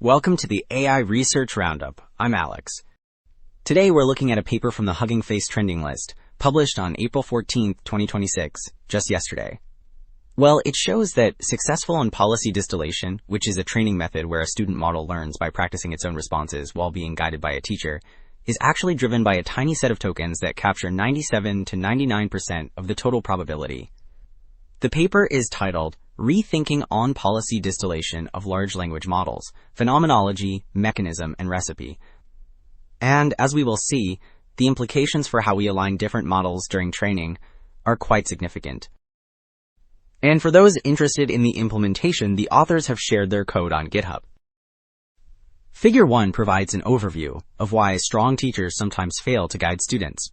Welcome to the AI Research Roundup. I'm Alex. Today we're looking at a paper from the Hugging Face trending list, published on April 14, 2026, just yesterday. Well, it shows that successful on-policy distillation, which is a training method where a student model learns by practicing its own responses while being guided by a teacher, is actually driven by a tiny set of tokens that capture 97 to 99% of the total probability. The paper is titled Rethinking On-Policy Distillation of Large Language Models, Phenomenology, Mechanism, and Recipe. And as we will see, the implications for how we align different models during training are quite significant. And for those interested in the implementation, the authors have shared their code on GitHub. Figure 1 provides an overview of why strong teachers sometimes fail to guide students.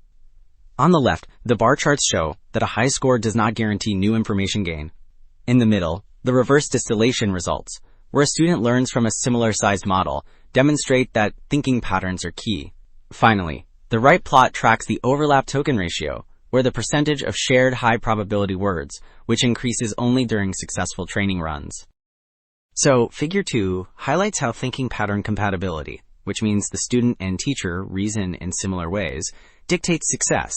On the left, the bar charts show that a high score does not guarantee new information gain. In the middle, the reverse distillation results, where a student learns from a similar-sized model, demonstrate that thinking patterns are key. Finally, the right plot tracks the overlap token ratio, where the percentage of shared high-probability words, which increases only during successful training runs. So, Figure 2 highlights how thinking pattern compatibility, which means the student and teacher reason in similar ways, dictates success.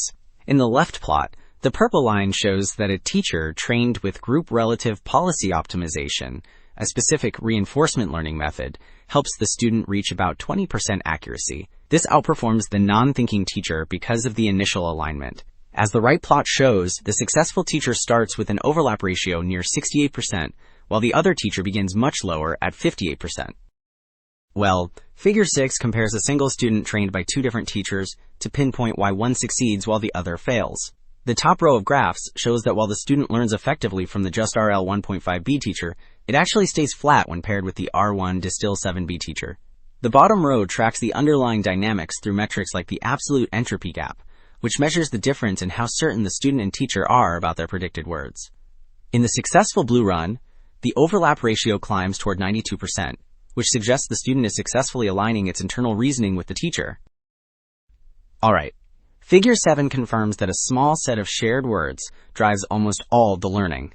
In the left plot, the purple line shows that a teacher trained with group relative policy optimization, a specific reinforcement learning method, helps the student reach about 20% accuracy. This outperforms the non-thinking teacher because of the initial alignment. As the right plot shows, the successful teacher starts with an overlap ratio near 68%, while the other teacher begins much lower at 58%. Well, Figure 6 compares a single student trained by two different teachers to pinpoint why one succeeds while the other fails. The top row of graphs shows that while the student learns effectively from the Just RL 1.5b teacher, it actually stays flat when paired with the R1 Distill 7b teacher. The bottom row tracks the underlying dynamics through metrics like the absolute entropy gap, which measures the difference in how certain the student and teacher are about their predicted words. In the successful blue run, the overlap ratio climbs toward 92%, which suggests the student is successfully aligning its internal reasoning with the teacher. Alright. Figure 7 confirms that a small set of shared words drives almost all the learning.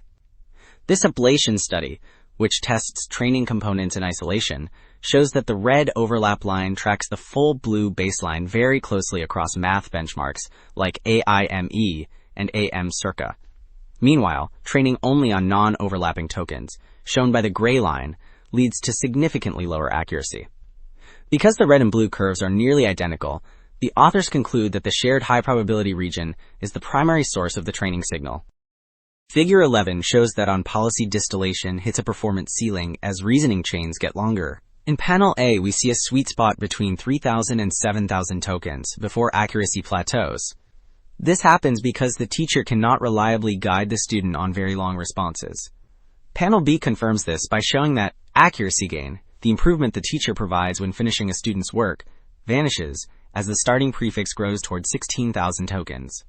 This ablation study, which tests training components in isolation, shows that the red overlap line tracks the full blue baseline very closely across math benchmarks like AIME and AM Circa. Meanwhile, training only on non-overlapping tokens, shown by the gray line, leads to significantly lower accuracy. Because the red and blue curves are nearly identical, the authors conclude that the shared high-probability region is the primary source of the training signal. Figure 11 shows that on-policy distillation hits a performance ceiling as reasoning chains get longer. In panel A, we see a sweet spot between 3,000 and 7,000 tokens before accuracy plateaus. This happens because the teacher cannot reliably guide the student on very long responses. Panel B confirms this by showing that accuracy gain, the improvement the teacher provides when finishing a student's work, vanishes as the starting prefix grows toward 16,000 tokens.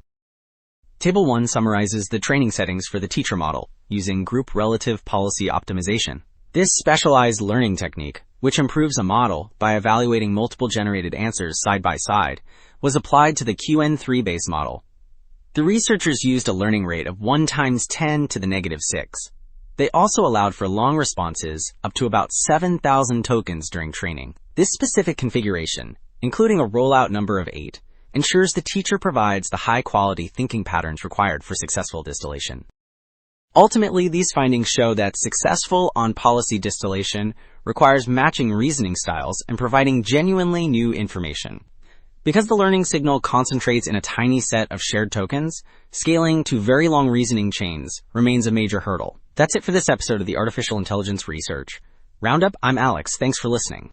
Table 1 summarizes the training settings for the teacher model using group relative policy optimization. This specialized learning technique, which improves a model by evaluating multiple generated answers side by side, was applied to the QN3 base model. The researchers used a learning rate of 1 times 10 to the negative 6. They also allowed for long responses up to about 7,000 tokens during training. This specific configuration, including a rollout number of 8, ensures the teacher provides the high-quality thinking patterns required for successful distillation. Ultimately, these findings show that successful on-policy distillation requires matching reasoning styles and providing genuinely new information. Because the learning signal concentrates in a tiny set of shared tokens, scaling to very long reasoning chains remains a major hurdle. That's it for this episode of the Artificial Intelligence Research Roundup. I'm Alex. Thanks for listening.